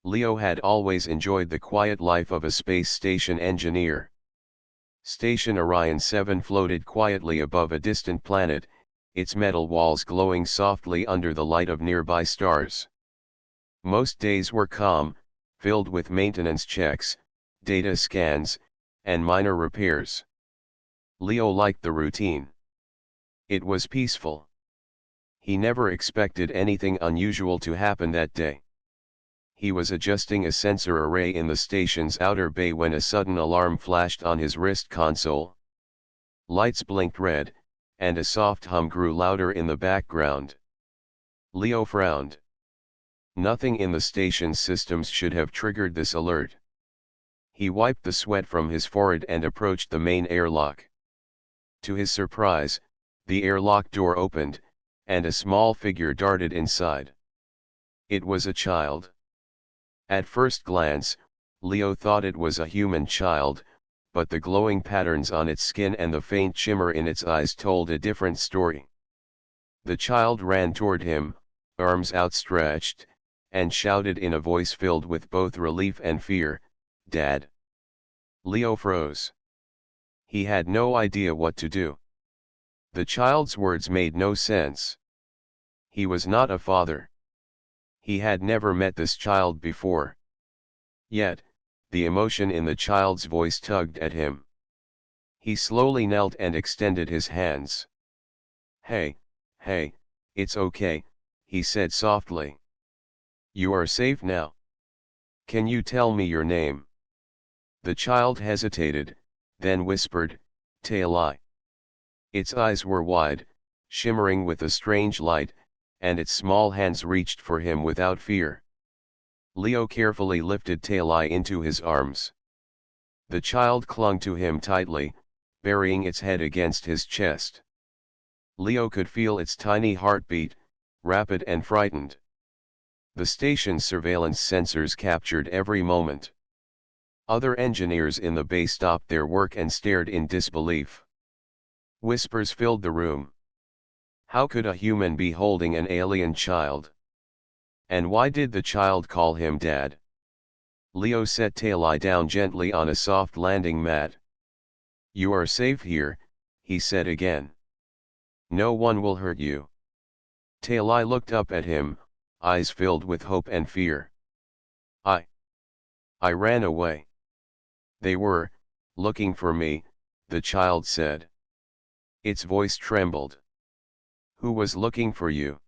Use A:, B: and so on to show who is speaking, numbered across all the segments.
A: Leo had always enjoyed the quiet life of a space station engineer. Station Orion 7 floated quietly above a distant planet, its metal walls glowing softly under the light of nearby stars. Most days were calm, filled with maintenance checks, data scans, and minor repairs. Leo liked the routine. It was peaceful. He never expected anything unusual to happen that day. He was adjusting a sensor array in the station's outer bay when a sudden alarm flashed on his wrist console. Lights blinked red, and a soft hum grew louder in the background. Leo frowned. Nothing in the station's systems should have triggered this alert. He wiped the sweat from his forehead and approached the main airlock. To his surprise, the airlock door opened, and a small figure darted inside. It was a child. At first glance, Leo thought it was a human child, but the glowing patterns on its skin and the faint shimmer in its eyes told a different story. The child ran toward him, arms outstretched, and shouted in a voice filled with both relief and fear, "Dad!" Leo froze. He had no idea what to do. The child's words made no sense. He was not a father. He had never met this child before. Yet, the emotion in the child's voice tugged at him. He slowly knelt and extended his hands. Hey, it's okay," he said softly. "You are safe now. Can you tell me your name?" The child hesitated, then whispered, "Tailai." Its eyes were wide, shimmering with a strange light, and its small hands reached for him without fear. Leo carefully lifted Tailai into his arms. The child clung to him tightly, burying its head against his chest. Leo could feel its tiny heartbeat, rapid and frightened. The station's surveillance sensors captured every moment. Other engineers in the bay stopped their work and stared in disbelief. Whispers filled the room. How could a human be holding an alien child? And why did the child call him Dad? Leo set Tailai down gently on a soft landing mat. "You are safe here," he said again. "No one will hurt you." Tailai looked up at him, eyes filled with hope and fear. I ran away. They were looking for me," the child said. Its voice trembled. "Who was looking for you?"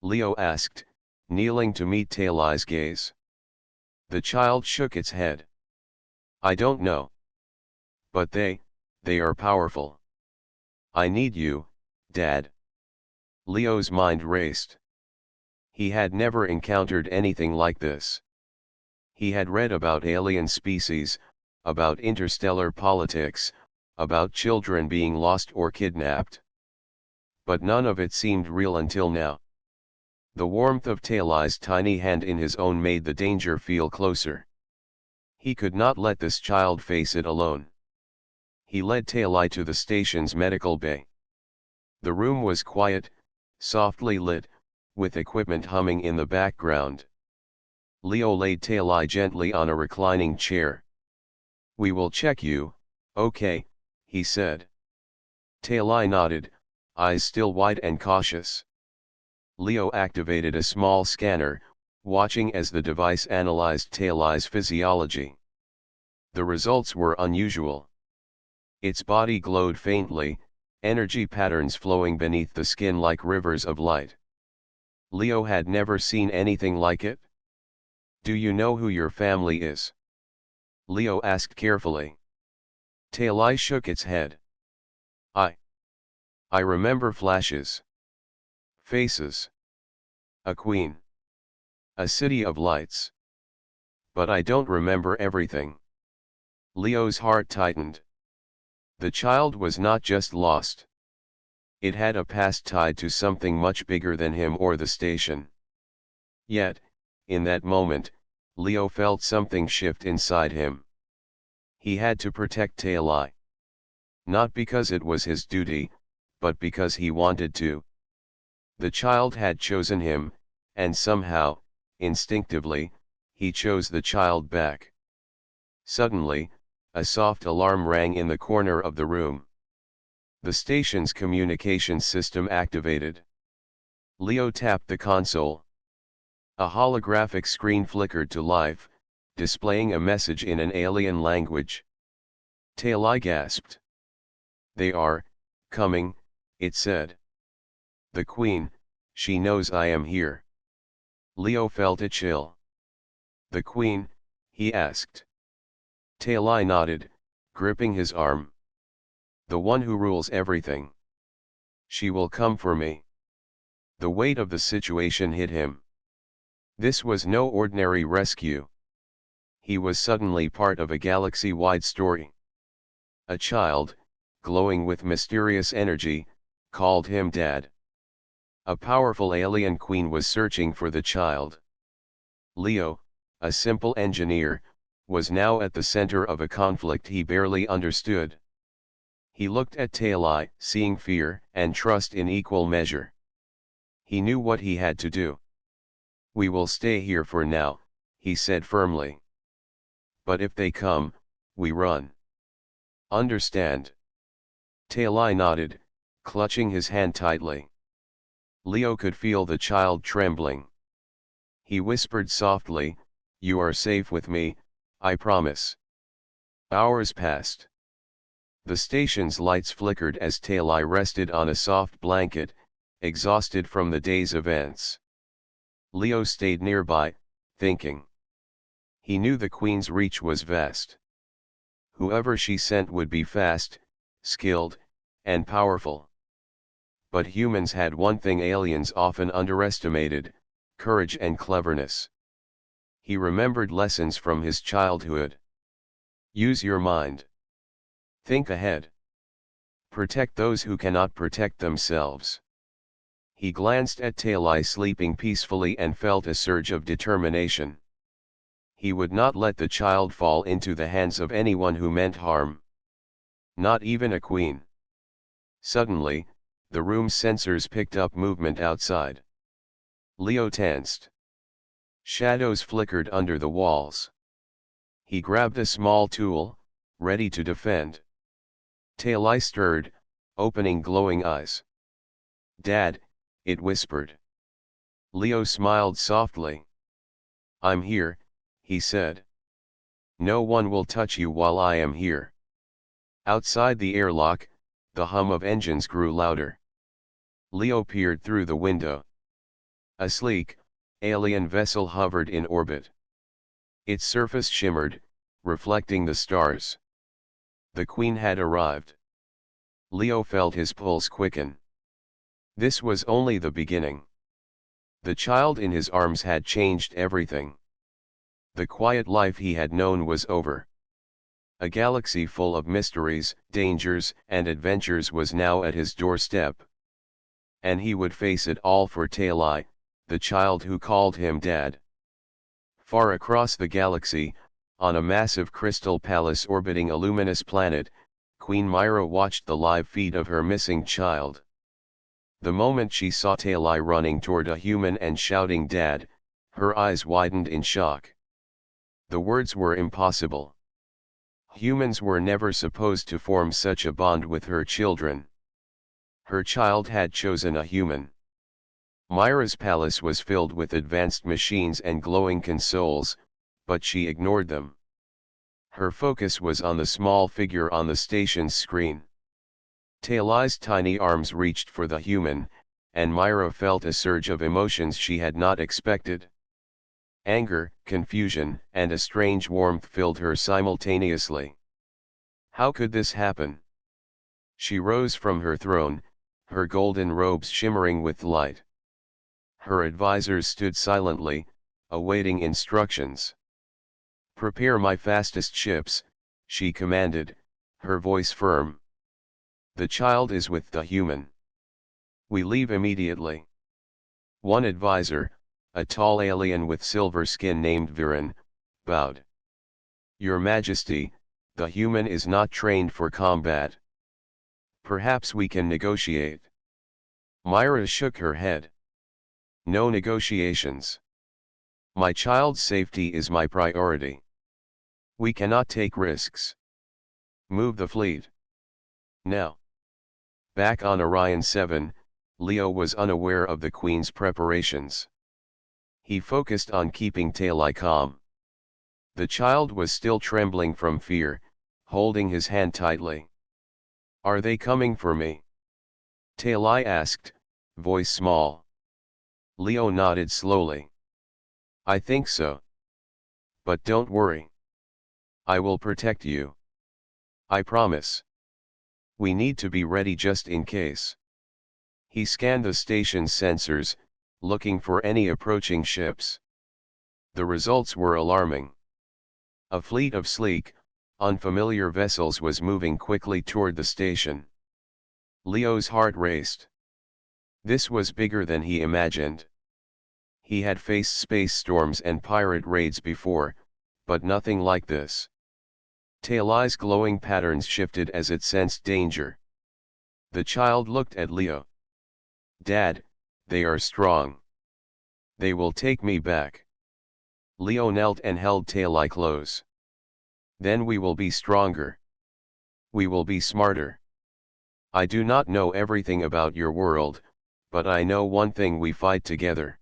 A: Leo asked, kneeling to meet Tailai's gaze. The child shook its head. "I don't know. But they are powerful. I need you, Dad." Leo's mind raced. He had never encountered anything like this. He had read about alien species, about interstellar politics, about children being lost or kidnapped. But none of it seemed real until now. The warmth of Tailai's tiny hand in his own made the danger feel closer. He could not let this child face it alone. He led Tailai to the station's medical bay. The room was quiet, softly lit, with equipment humming in the background. Leo laid Tailai gently on a reclining chair. "We will check you, okay," he said. Tailai nodded, eyes still wide and cautious. Leo activated a small scanner, watching as the device analyzed Tailai's physiology. The results were unusual. Its body glowed faintly, energy patterns flowing beneath the skin like rivers of light. Leo had never seen anything like it. "Do you know who your family is?" Leo asked carefully. Tailai shook its head. I remember flashes. Faces. A queen. A city of lights. But I don't remember everything." Leo's heart tightened. The child was not just lost. It had a past tied to something much bigger than him or the station. Yet, in that moment, Leo felt something shift inside him. He had to protect Tailai. Not because it was his duty, but because he wanted to. The child had chosen him, and somehow, instinctively, he chose the child back. Suddenly, a soft alarm rang in the corner of the room. The station's communications system activated. Leo tapped the console. A holographic screen flickered to life, displaying a message in an alien language. Tailai gasped. "They are coming," it said. "The Queen, she knows I am here." Leo felt a chill. "The Queen?" he asked. Tailai nodded, gripping his arm. "The one who rules everything. She will come for me." The weight of the situation hit him. This was no ordinary rescue. He was suddenly part of a galaxy-wide story. A child, glowing with mysterious energy, called him Dad. A powerful alien queen was searching for the child. Leo, a simple engineer, was now at the center of a conflict he barely understood. He looked at Tailai, seeing fear and trust in equal measure. He knew what he had to do. "We will stay here for now," he said firmly. "But if they come, we run. Understand?" Tailai nodded, clutching his hand tightly. Leo could feel the child trembling. He whispered softly, "You are safe with me, I promise." Hours passed. The station's lights flickered as Tailai rested on a soft blanket, exhausted from the day's events. Leo stayed nearby, thinking. He knew the Queen's reach was vast. Whoever she sent would be fast, skilled, and powerful. But humans had one thing aliens often underestimated: courage and cleverness. He remembered lessons from his childhood. Use your mind. Think ahead. Protect those who cannot protect themselves. He glanced at Tailai sleeping peacefully and felt a surge of determination. He would not let the child fall into the hands of anyone who meant harm. Not even a queen. Suddenly, the room's sensors picked up movement outside. Leo tensed. Shadows flickered under the walls. He grabbed a small tool, ready to defend. Tailai stirred, opening glowing eyes. "Dad," it whispered. Leo smiled softly. "I'm here," he said. "No one will touch you while I am here." Outside the airlock, the hum of engines grew louder. Leo peered through the window. A sleek, alien vessel hovered in orbit. Its surface shimmered, reflecting the stars. The Queen had arrived. Leo felt his pulse quicken. This was only the beginning. The child in his arms had changed everything. The quiet life he had known was over. A galaxy full of mysteries, dangers, and adventures was now at his doorstep. And he would face it all for Tailai, the child who called him Dad. Far across the galaxy, on a massive crystal palace orbiting a luminous planet, Queen Myra watched the live feed of her missing child. The moment she saw Tailai running toward a human and shouting "Dad," her eyes widened in shock. The words were impossible. Humans were never supposed to form such a bond with her children. Her child had chosen a human. Myra's palace was filled with advanced machines and glowing consoles, but she ignored them. Her focus was on the small figure on the station's screen. Tailai's tiny arms reached for the human, and Myra felt a surge of emotions she had not expected. Anger, confusion, and a strange warmth filled her simultaneously. How could this happen? She rose from her throne, her golden robes shimmering with light. Her advisors stood silently, awaiting instructions. "Prepare my fastest ships," she commanded, her voice firm. "The child is with the human. We leave immediately." One advisor, a tall alien with silver skin named Viren, bowed. "Your Majesty, the human is not trained for combat. Perhaps we can negotiate." Myra shook her head. "No negotiations. My child's safety is my priority. We cannot take risks. Move the fleet. Now. Back on Orion 7, Leo was unaware of the Queen's preparations. He focused on keeping Talai calm. The child was still trembling from fear, holding his hand tightly. Are they coming for me? Talai asked, voice small. Leo nodded slowly. I think so. But don't worry. I will protect you. I promise. We need to be ready just in case. He scanned the station's sensors, looking for any approaching ships. The results were alarming. A fleet of sleek, unfamiliar vessels was moving quickly toward the station. Leo's heart raced. This was bigger than he imagined. He had faced space storms and pirate raids before, but nothing like this. Talai's glowing patterns shifted as it sensed danger. The child looked at Leo. Dad, they are strong. They will take me back. Leo knelt and held Talai close. Then we will be stronger. We will be smarter. I do not know everything about your world, but I know one thing: we fight together.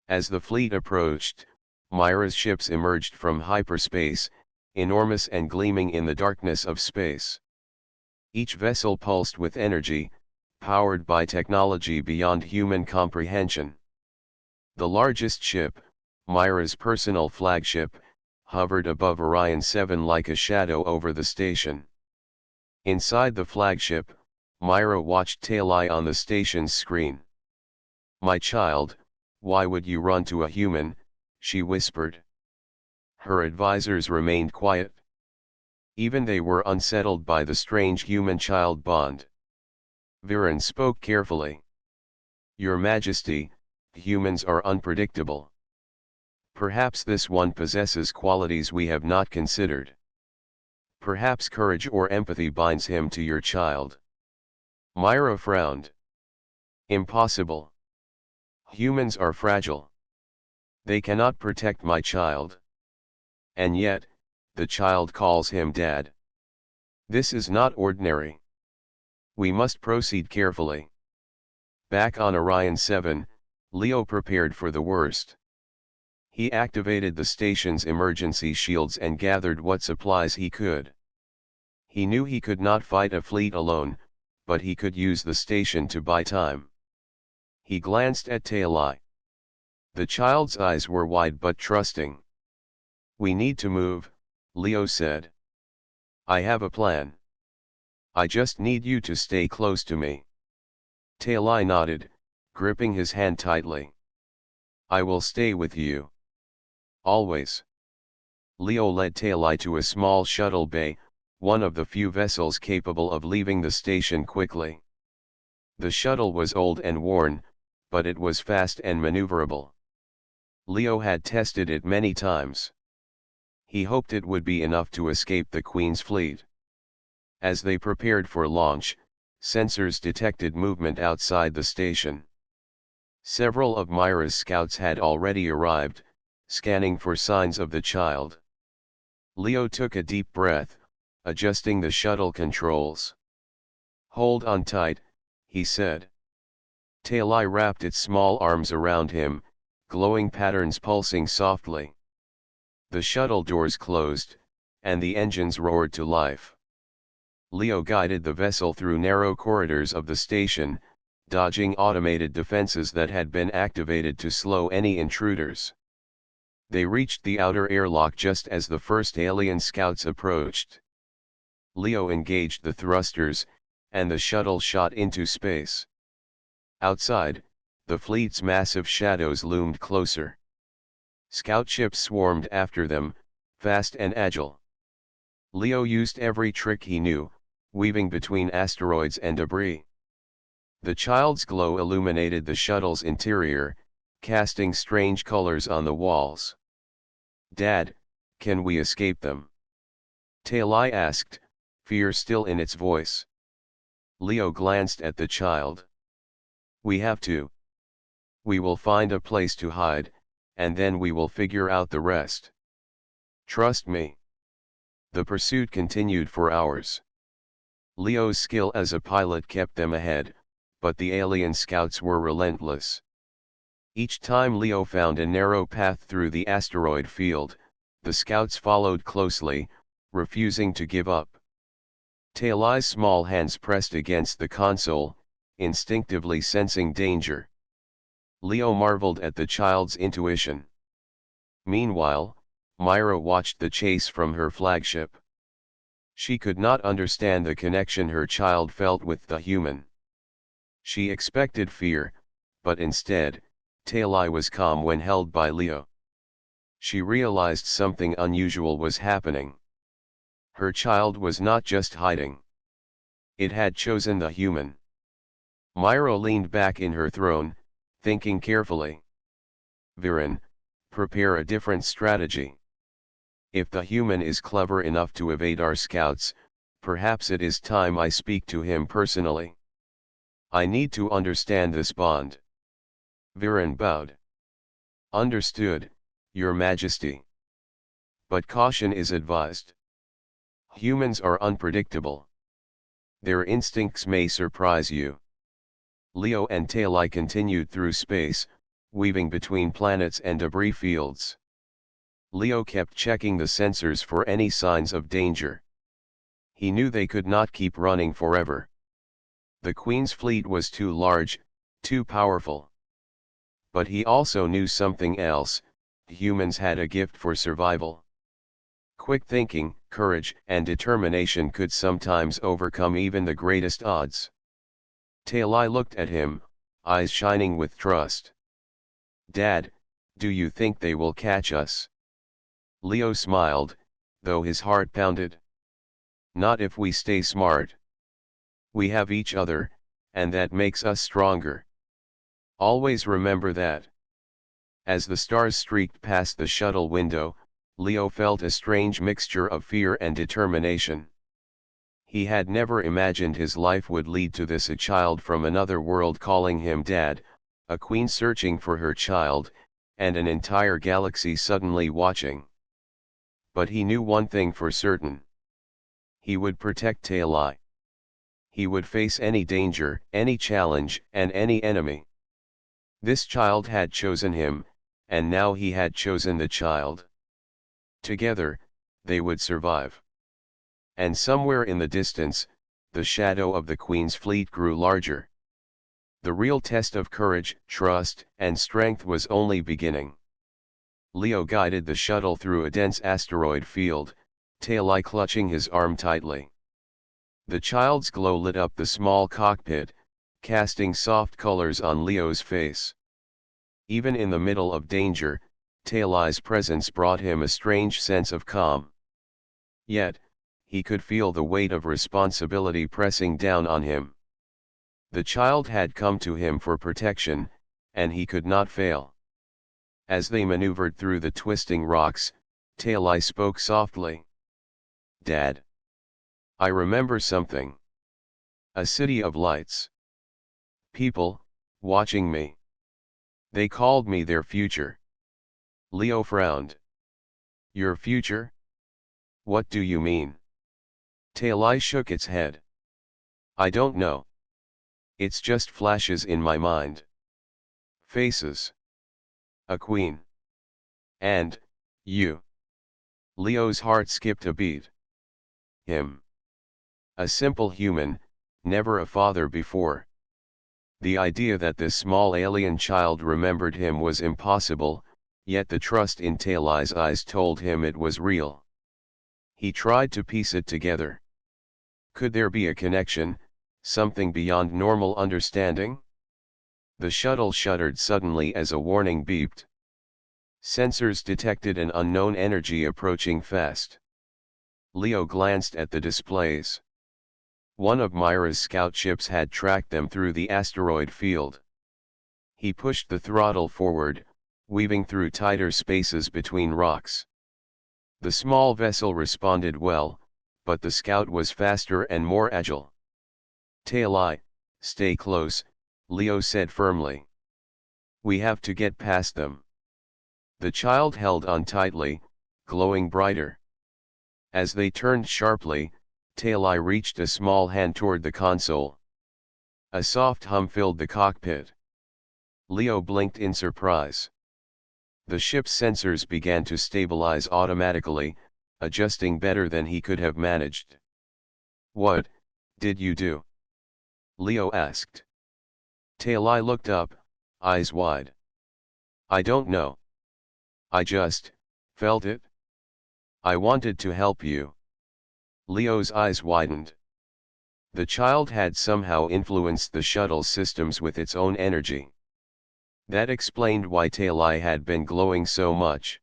A: As the fleet approached, Myra's ships emerged from hyperspace, enormous and gleaming in the darkness of space. Each vessel pulsed with energy, powered by technology beyond human comprehension. The largest ship, Myra's personal flagship, hovered above Orion 7 like a shadow over the station. Inside the flagship, Myra watched Talai on the station's screen. My child, why would you run to a human? She whispered. Her advisors remained quiet. Even they were unsettled by the strange human-child bond. Viren spoke carefully. Your Majesty, humans are unpredictable. Perhaps this one possesses qualities we have not considered. Perhaps courage or empathy binds him to your child. Myra frowned. Impossible. Humans are fragile. They cannot protect my child. And yet, the child calls him Dad. This is not ordinary. We must proceed carefully. Back on Orion 7, Leo prepared for the worst. He activated the station's emergency shields and gathered what supplies he could. He knew he could not fight a fleet alone, but he could use the station to buy time. He glanced at Talai. The child's eyes were wide but trusting. We need to move, Leo said. I have a plan. I just need you to stay close to me. Talai nodded, gripping his hand tightly. I will stay with you. Always. Leo led Talai to a small shuttle bay, one of the few vessels capable of leaving the station quickly. The shuttle was old and worn, but it was fast and maneuverable. Leo had tested it many times. He hoped it would be enough to escape the Queen's fleet. As they prepared for launch, sensors detected movement outside the station. Several of Myra's scouts had already arrived, scanning for signs of the child. Leo took a deep breath, adjusting the shuttle controls. Hold on tight, he said. Talai wrapped its small arms around him, glowing patterns pulsing softly. The shuttle doors closed, and the engines roared to life. Leo guided the vessel through narrow corridors of the station, dodging automated defenses that had been activated to slow any intruders. They reached the outer airlock just as the first alien scouts approached. Leo engaged the thrusters, and the shuttle shot into space. Outside, the fleet's massive shadows loomed closer. Scout ships swarmed after them, fast and agile. Leo used every trick he knew, weaving between asteroids and debris. The child's glow illuminated the shuttle's interior, casting strange colors on the walls. Dad, can we escape them? Talai asked, fear still in its voice. Leo glanced at the child. We have to. We will find a place to hide, and then we will figure out the rest. Trust me. The pursuit continued for hours. Leo's skill as a pilot kept them ahead, but the alien scouts were relentless. Each time Leo found a narrow path through the asteroid field, the scouts followed closely, refusing to give up. Tailai's small hands pressed against the console, instinctively sensing danger. Leo marveled at the child's intuition. Meanwhile, Myra watched the chase from her flagship. She could not understand the connection her child felt with the human. She expected fear, but instead, Tailai was calm when held by Leo. She realized something unusual was happening. Her child was not just hiding. It had chosen the human. Myra leaned back in her throne, thinking carefully. Viren, prepare a different strategy. If the human is clever enough to evade our scouts, perhaps it is time I speak to him personally. I need to understand this bond. Viren bowed. Understood, Your Majesty. But caution is advised. Humans are unpredictable. Their instincts may surprise you. Leo and Tailai continued through space, weaving between planets and debris fields. Leo kept checking the sensors for any signs of danger. He knew they could not keep running forever. The Queen's fleet was too large, too powerful. But he also knew something else: humans had a gift for survival. Quick thinking, courage, and determination could sometimes overcome even the greatest odds. Tailai looked at him, eyes shining with trust. Dad, do you think they will catch us? Leo smiled, though his heart pounded. Not if we stay smart. We have each other, and that makes us stronger. Always remember that. As the stars streaked past the shuttle window, Leo felt a strange mixture of fear and determination. He had never imagined his life would lead to this: a child from another world calling him dad, a queen searching for her child, and an entire galaxy suddenly watching. But he knew one thing for certain. He would protect Tailai. He would face any danger, any challenge, and any enemy. This child had chosen him, and now he had chosen the child. Together, they would survive. And somewhere in the distance, the shadow of the Queen's fleet grew larger. The real test of courage, trust, and strength was only beginning. Leo guided the shuttle through a dense asteroid field, Tailai clutching his arm tightly. The child's glow lit up the small cockpit, casting soft colors on Leo's face. Even in the middle of danger, Tailai's presence brought him a strange sense of calm. Yet, he could feel the weight of responsibility pressing down on him. The child had come to him for protection, and he could not fail. As they maneuvered through the twisting rocks, Tailai spoke softly. Dad. I remember something. A city of lights. People, watching me. They called me their future. Leo frowned. Your future? What do you mean? Tailai shook its head. I don't know. It's just flashes in my mind. Faces. A queen. And, you. Leo's heart skipped a beat. Him. A simple human, never a father before. The idea that this small alien child remembered him was impossible, yet the trust in Tailai's eyes told him it was real. He tried to piece it together. Could there be a connection, something beyond normal understanding? The shuttle shuddered suddenly as a warning beeped. Sensors detected an unknown energy approaching fast. Leo glanced at the displays. One of Myra's scout ships had tracked them through the asteroid field. He pushed the throttle forward, weaving through tighter spaces between rocks. The small vessel responded well, but the scout was faster and more agile. Tailai, stay close, Leo said firmly. We have to get past them. The child held on tightly, glowing brighter. As they turned sharply, Tailai reached a small hand toward the console. A soft hum filled the cockpit. Leo blinked in surprise. The ship's sensors began to stabilize automatically, adjusting better than he could have managed. "What did you do?" Leo asked. Tailai looked up, eyes wide. "I don't know. I just felt it. I wanted to help you." Leo's eyes widened. The child had somehow influenced the shuttle's systems with its own energy. That explained why Tailai had been glowing so much.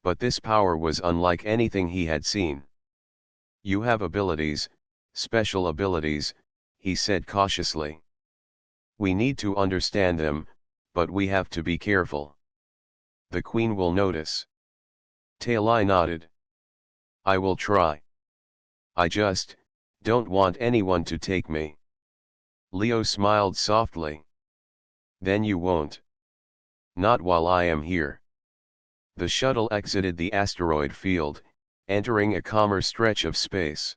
A: But this power was unlike anything he had seen. "You have abilities, special abilities," he said cautiously. "We need to understand them, but we have to be careful. The Queen will notice." Tailai nodded. "I will try. I just don't want anyone to take me." Leo smiled softly. "Then you won't. Not while I am here." The shuttle exited the asteroid field, entering a calmer stretch of space.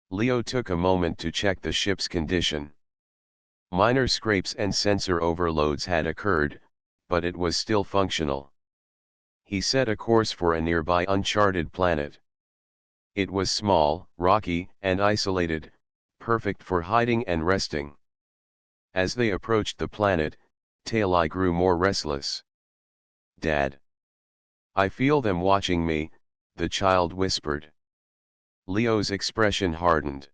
A: Leo took a moment to check the ship's condition. Minor scrapes and sensor overloads had occurred, but it was still functional. He set a course for a nearby uncharted planet. It was small, rocky, and isolated, perfect for hiding and resting. As they approached the planet, Tailai grew more restless. "Dad. I feel them watching me," the child whispered. Leo's expression hardened.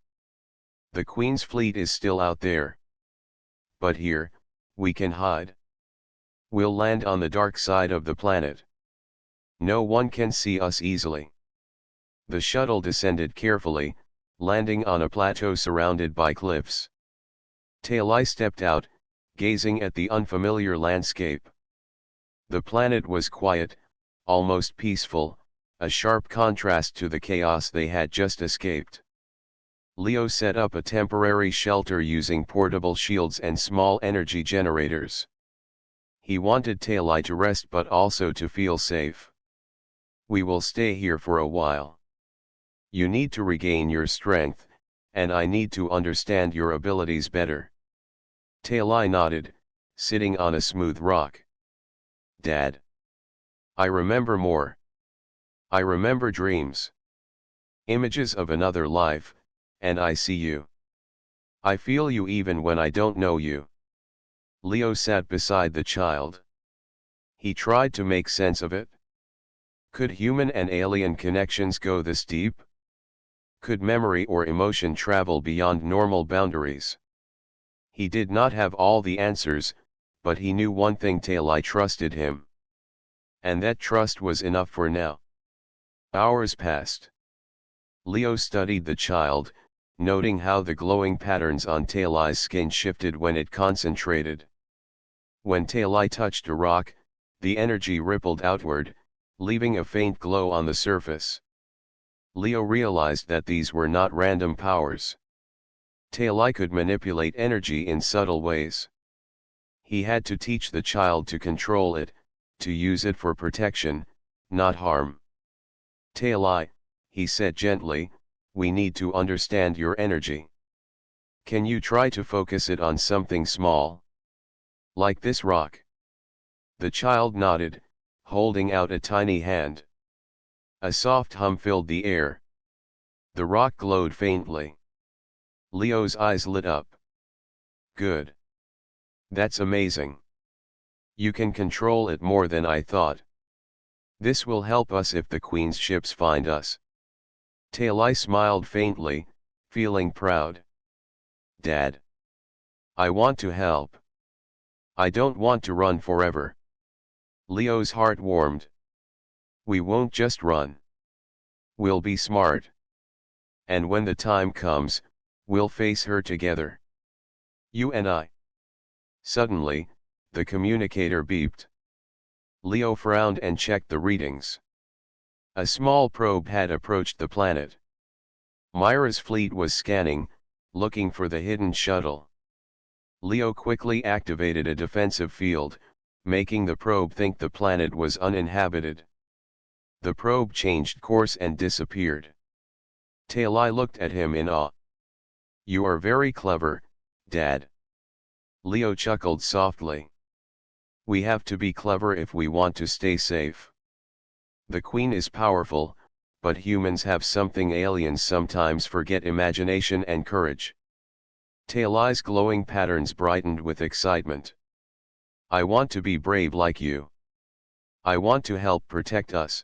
A: "The Queen's fleet is still out there. But here, we can hide. We'll land on the dark side of the planet. No one can see us easily." The shuttle descended carefully, landing on a plateau surrounded by cliffs. Tailai stepped out, gazing at the unfamiliar landscape. The planet was quiet, almost peaceful, a sharp contrast to the chaos they had just escaped. Leo set up a temporary shelter using portable shields and small energy generators. He wanted Tailai to rest but also to feel safe. "We will stay here for a while. You need to regain your strength, and I need to understand your abilities better." Tailai nodded, sitting on a smooth rock. "Dad. I remember more. I remember dreams. Images of another life, and I see you. I feel you even when I don't know you." Leo sat beside the child. He tried to make sense of it. Could human and alien connections go this deep? Could memory or emotion travel beyond normal boundaries? He did not have all the answers, but he knew one thing: Tailai trusted him. And that trust was enough for now. Hours passed. Leo studied the child, noting how the glowing patterns on Tailai's skin shifted when it concentrated. When Tailai touched a rock, the energy rippled outward, leaving a faint glow on the surface. Leo realized that these were not random powers. Tailai could manipulate energy in subtle ways. He had to teach the child to control it, to use it for protection, not harm. "Tailai," he said gently, "we need to understand your energy. Can you try to focus it on something small? Like this rock?" The child nodded, holding out a tiny hand. A soft hum filled the air. The rock glowed faintly. Leo's eyes lit up. "Good. That's amazing. You can control it more than I thought. This will help us if the Queen's ships find us." Tailai smiled faintly, feeling proud. "Dad. I want to help. I don't want to run forever." Leo's heart warmed. "We won't just run. We'll be smart. And when the time comes, we'll face her together. You and I." Suddenly, the communicator beeped. Leo frowned and checked the readings. A small probe had approached the planet. Myra's fleet was scanning, looking for the hidden shuttle. Leo quickly activated a defensive field, making the probe think the planet was uninhabited. The probe changed course and disappeared. Talai looked at him in awe. "You are very clever, Dad." Leo chuckled softly. "We have to be clever if we want to stay safe. The Queen is powerful, but humans have something aliens sometimes forget: imagination and courage." Talai's glowing patterns brightened with excitement. "I want to be brave like you. I want to help protect us."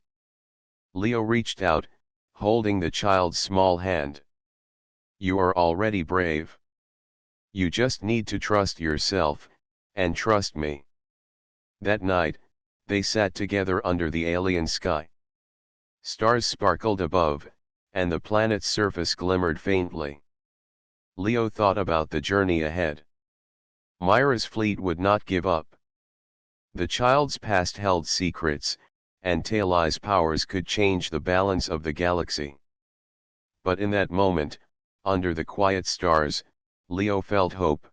A: Leo reached out, holding the child's small hand. "You are already brave. You just need to trust yourself, and trust me." That night, they sat together under the alien sky. Stars sparkled above, and the planet's surface glimmered faintly. Leo thought about the journey ahead. Myra's fleet would not give up. The child's past held secrets, and Talai's powers could change the balance of the galaxy. But in that moment, under the quiet stars, Leo felt hope.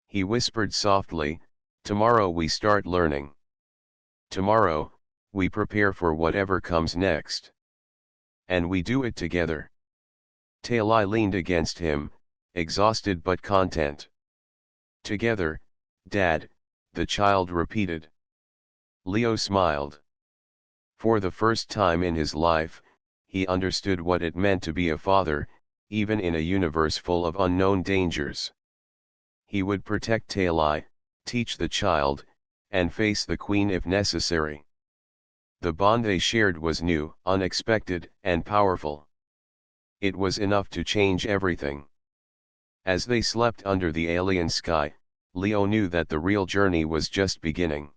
A: He whispered softly, "Tomorrow we start learning. Tomorrow, we prepare for whatever comes next. And we do it together." Talai leaned against him, exhausted but content. "Together, Dad," the child repeated. Leo smiled. For the first time in his life, he understood what it meant to be a father, even in a universe full of unknown dangers. He would protect Talai, teach the child, and face the Queen if necessary. The bond they shared was new, unexpected, and powerful. It was enough to change everything. As they slept under the alien sky, Leo knew that the real journey was just beginning.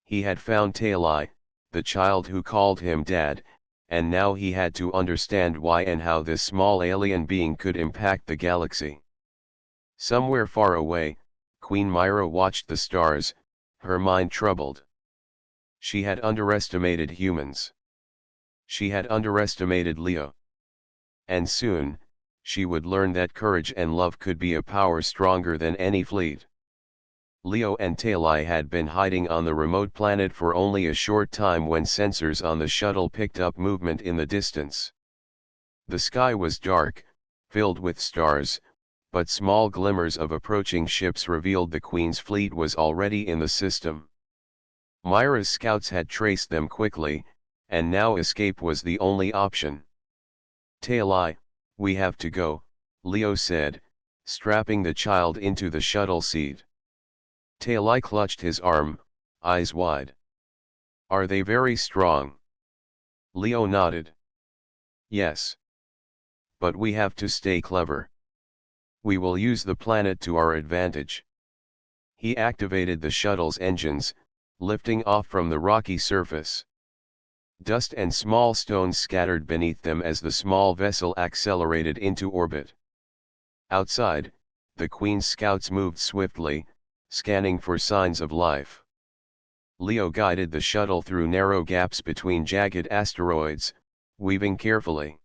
A: He had found Talai, the child who called him Dad, and now he had to understand why and how this small alien being could impact the galaxy. Somewhere far away, Queen Myra watched the stars, her mind troubled. She had underestimated humans. She had underestimated Leo. And soon, she would learn that courage and love could be a power stronger than any fleet. Leo and Talai had been hiding on the remote planet for only a short time when sensors on the shuttle picked up movement in the distance. The sky was dark, filled with stars, but small glimmers of approaching ships revealed the Queen's fleet was already in the system. Myra's scouts had traced them quickly, and now escape was the only option. "Talai, we have to go," Leo said, strapping the child into the shuttle seat. Talai clutched his arm, eyes wide. "Are they very strong?" Leo nodded. "Yes. But we have to stay clever. We will use the planet to our advantage." He activated the shuttle's engines, lifting off from the rocky surface. Dust and small stones scattered beneath them as the small vessel accelerated into orbit. Outside, the Queen's scouts moved swiftly, scanning for signs of life. Leo guided the shuttle through narrow gaps between jagged asteroids, weaving carefully.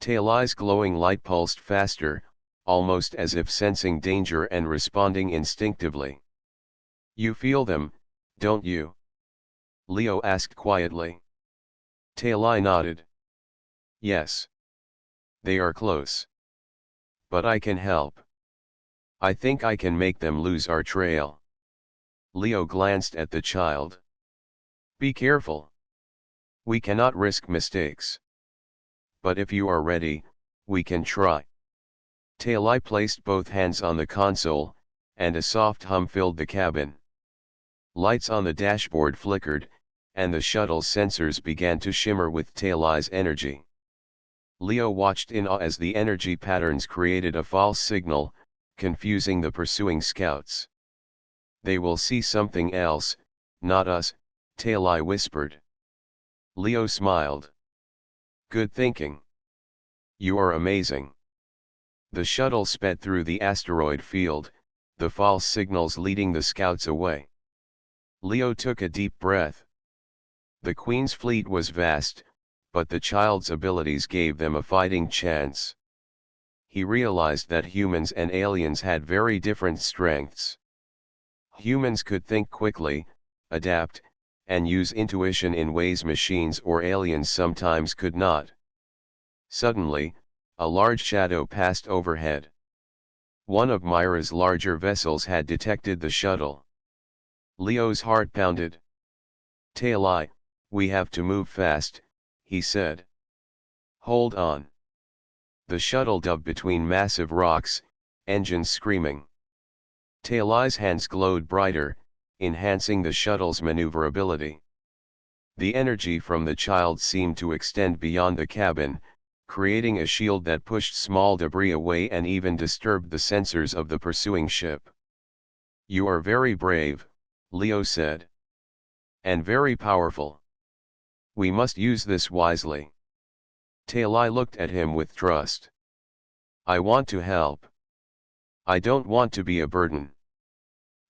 A: Talai's glowing light pulsed faster, almost as if sensing danger and responding instinctively. "You feel them, don't you?" Leo asked quietly. Talai nodded. "Yes. They are close. But I can help. I think I can make them lose our trail." Leo glanced at the child. "Be careful. We cannot risk mistakes. But if you are ready, we can try." Talai placed both hands on the console, and a soft hum filled the cabin. Lights on the dashboard flickered, and the shuttle's sensors began to shimmer with Talai's energy. Leo watched in awe as the energy patterns created a false signal, confusing the pursuing scouts. "They will see something else, not us," Talai whispered. Leo smiled. "Good thinking. You are amazing." The shuttle sped through the asteroid field, the false signals leading the scouts away. Leo took a deep breath. The Queen's fleet was vast, but the child's abilities gave them a fighting chance. He realized that humans and aliens had very different strengths. Humans could think quickly, adapt, and use intuition in ways machines or aliens sometimes could not. Suddenly, a large shadow passed overhead. One of Myra's larger vessels had detected the shuttle. Leo's heart pounded. "Taileye, we have to move fast," he said. "Hold on." The shuttle dove between massive rocks, engines screaming. Tailleye's hands glowed brighter, enhancing the shuttle's maneuverability. The energy from the child seemed to extend beyond the cabin, creating a shield that pushed small debris away and even disturbed the sensors of the pursuing ship. "You are very brave," Leo said. "And very powerful. We must use this wisely." Taileye looked at him with trust. "I want to help. I don't want to be a burden."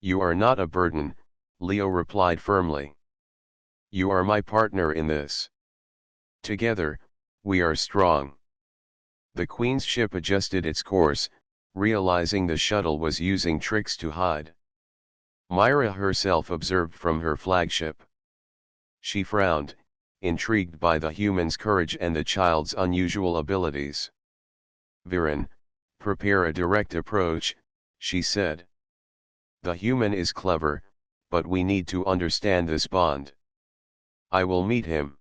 A: "You are not a burden," Leo replied firmly. "You are my partner in this. Together, we are strong." The Queen's ship adjusted its course, realizing the shuttle was using tricks to hide. Myra herself observed from her flagship. She frowned, intrigued by the human's courage and the child's unusual abilities. "Viren, prepare a direct approach," she said. "The human is clever, but we need to understand this bond." "I will meet him."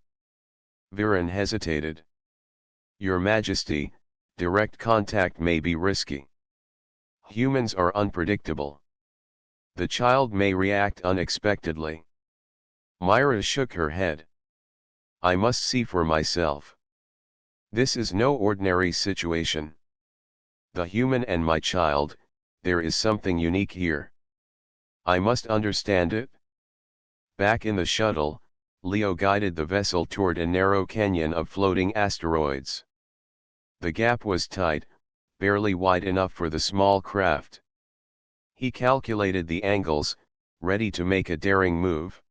A: Viren hesitated. "Your Majesty, direct contact may be risky. Humans are unpredictable. The child may react unexpectedly." Myra shook her head. "I must see for myself. This is no ordinary situation. The human and my child, there is something unique here. I must understand it." Back in the shuttle, Leo guided the vessel toward a narrow canyon of floating asteroids. The gap was tight, barely wide enough for the small craft. He calculated the angles, ready to make a daring move.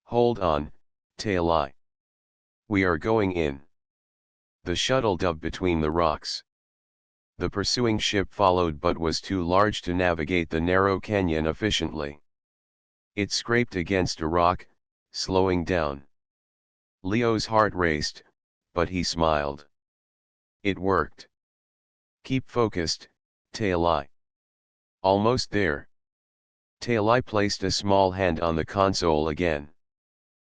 A: "Hold on, Taileye. We are going in." The shuttle dove between the rocks. The pursuing ship followed but was too large to navigate the narrow canyon efficiently. It scraped against a rock, slowing down. Leo's heart raced, but he smiled. It worked. "Keep focused, Taileye. Almost there." Taileye placed a small hand on the console again.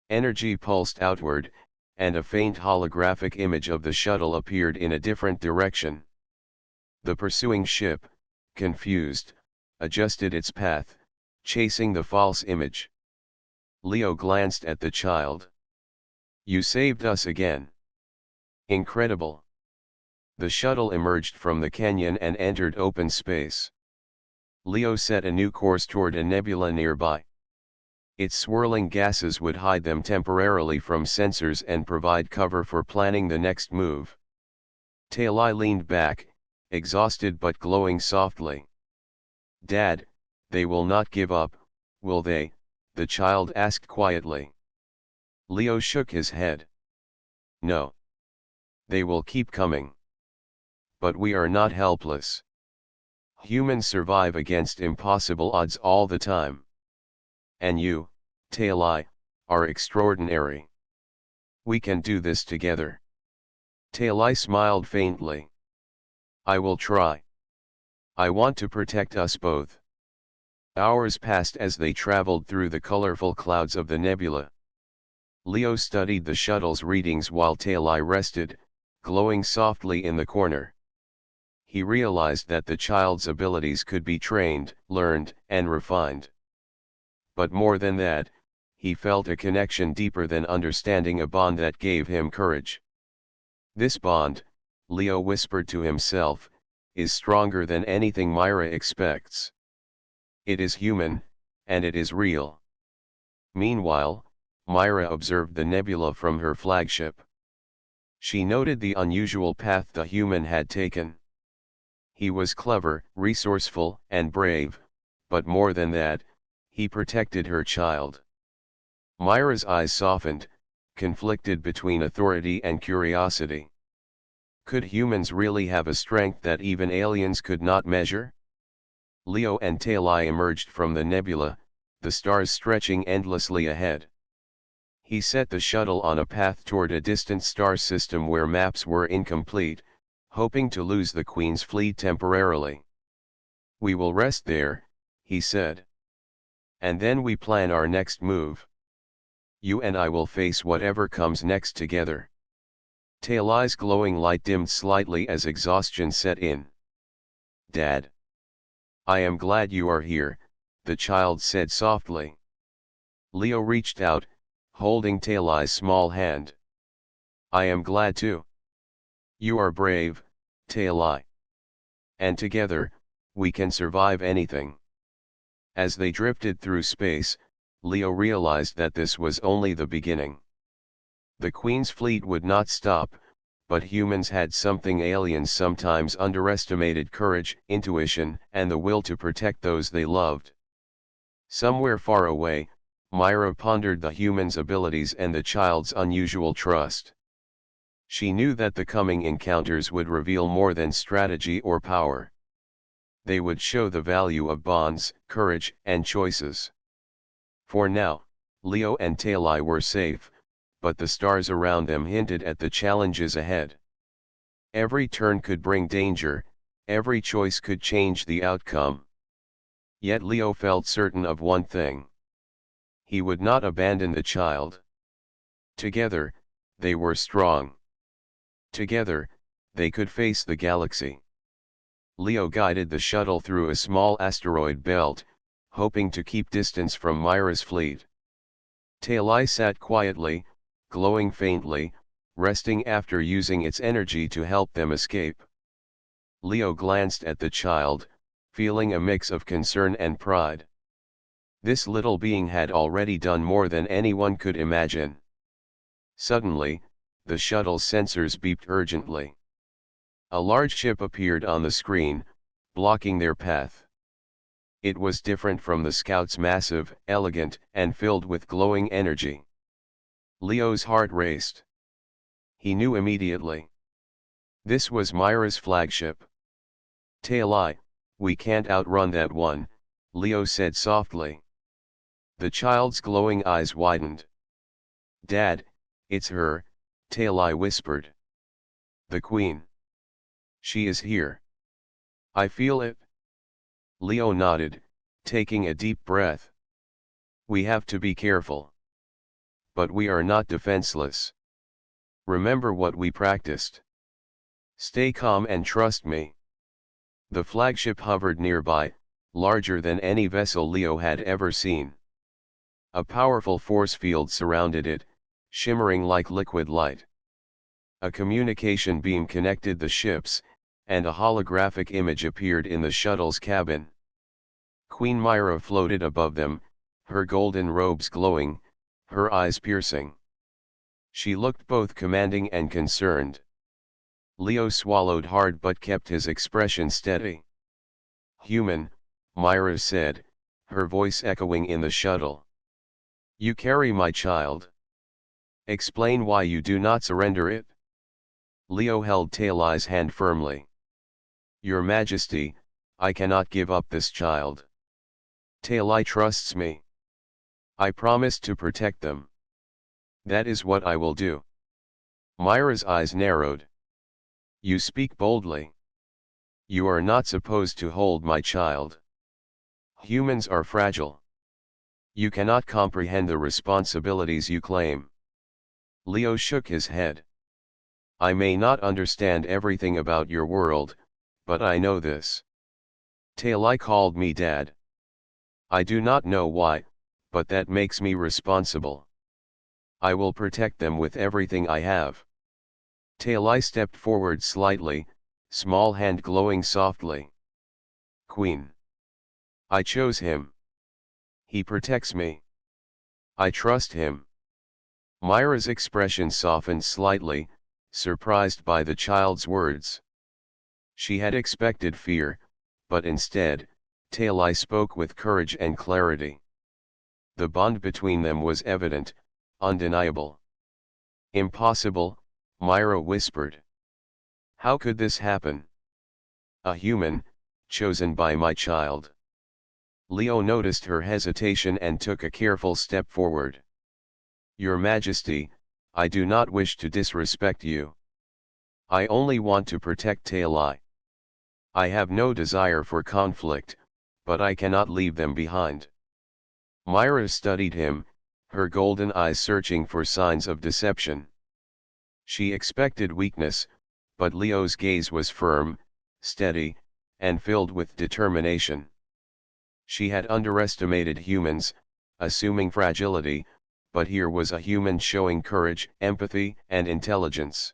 A: Energy pulsed outward, and a faint holographic image of the shuttle appeared in a different direction. The pursuing ship, confused, adjusted its path, chasing the false image. Leo glanced at the child. "You saved us again." "Incredible." The shuttle emerged from the canyon and entered open space. Leo set a new course toward a nebula nearby. Its swirling gases would hide them temporarily from sensors and provide cover for planning the next move. Taileye leaned back, exhausted but glowing softly. "Dad, they will not give up, will they?" the child asked quietly. Leo shook his head. "No. They will keep coming. But we are not helpless. Humans survive against impossible odds all the time. And you, Taileye, are extraordinary. We can do this together." Taileye smiled faintly. "I will try. I want to protect us both." Hours passed as they traveled through the colorful clouds of the nebula. Leo studied the shuttle's readings while Taileye rested, glowing softly in the corner. He realized that the child's abilities could be trained, learned, and refined. But more than that, he felt a connection deeper than understanding, a bond that gave him courage. "This bond," Leo whispered to himself, "is stronger than anything Myra expects. It is human, and it is real." Meanwhile, Myra observed the nebula from her flagship. She noted the unusual path the human had taken. He was clever, resourceful, and brave, but more than that, he protected her child. Myra's eyes softened, conflicted between authority and curiosity. Could humans really have a strength that even aliens could not measure? Leo and Talai emerged from the nebula, the stars stretching endlessly ahead. He set the shuttle on a path toward a distant star system where maps were incomplete, hoping to lose the Queen's fleet temporarily. "We will rest there," he said. "And then we plan our next move. You and I will face whatever comes next together." Talai's glowing light dimmed slightly as exhaustion set in. "Dad. I am glad you are here," the child said softly. Leo reached out, holding Talai's small hand. "I am glad too. You are brave, Talai. And together, we can survive anything." As they drifted through space, Leo realized that this was only the beginning. The Queen's fleet would not stop, but humans had something aliens sometimes underestimated: courage, intuition, and the will to protect those they loved. Somewhere far away, Myra pondered the human's abilities and the child's unusual trust. She knew that the coming encounters would reveal more than strategy or power. They would show the value of bonds, courage, and choices. For now, Leo and Talai were safe, but the stars around them hinted at the challenges ahead. Every turn could bring danger, every choice could change the outcome. Yet Leo felt certain of one thing. He would not abandon the child. Together, they were strong. Together, they could face the galaxy. Leo guided the shuttle through a small asteroid belt, hoping to keep distance from Myra's fleet. Talai sat quietly, glowing faintly, resting after using its energy to help them escape. Leo glanced at the child, feeling a mix of concern and pride. This little being had already done more than anyone could imagine. Suddenly, the shuttle's sensors beeped urgently. A large ship appeared on the screen, blocking their path. It was different from the scouts: massive, elegant, and filled with glowing energy. Leo's heart raced. He knew immediately. This was Myra's flagship. "Talai, we can't outrun that one," Leo said softly. The child's glowing eyes widened. "Dad, it's her," Talai whispered. "The Queen. She is here. I feel it." Leo nodded, taking a deep breath. "We have to be careful. But we are not defenseless. Remember what we practiced. Stay calm and trust me." The flagship hovered nearby, larger than any vessel Leo had ever seen. A powerful force field surrounded it, shimmering like liquid light. A communication beam connected the ships, and a holographic image appeared in the shuttle's cabin. Queen Myra floated above them, her golden robes glowing, her eyes piercing. She looked both commanding and concerned. Leo swallowed hard but kept his expression steady. "Human," Myra said, her voice echoing in the shuttle. "You carry my child. Explain why you do not surrender it." Leo held Talai's hand firmly. "Your Majesty, I cannot give up this child. Talai trusts me. I promise to protect them. That is what I will do." Myra's eyes narrowed. "You speak boldly. You are not supposed to hold my child. Humans are fragile. You cannot comprehend the responsibilities you claim." Leo shook his head. "I may not understand everything about your world, but I know this. Talai called me Dad. I do not know why, but that makes me responsible. I will protect them with everything I have." Talai stepped forward slightly, small hand glowing softly. "Queen. I chose him. He protects me. I trust him." Myra's expression softened slightly, surprised by the child's words. She had expected fear, but instead, Talai spoke with courage and clarity. The bond between them was evident, undeniable. "Impossible," Myra whispered. "How could this happen? A human, chosen by my child. Leo noticed her hesitation and took a careful step forward. Your Majesty, I do not wish to disrespect you. I only want to protect Talai. I have no desire for conflict, but I cannot leave them behind. Myra studied him, her golden eyes searching for signs of deception. She expected weakness, but Leo's gaze was firm, steady, and filled with determination. She had underestimated humans, assuming fragility, but here was a human showing courage, empathy, and intelligence.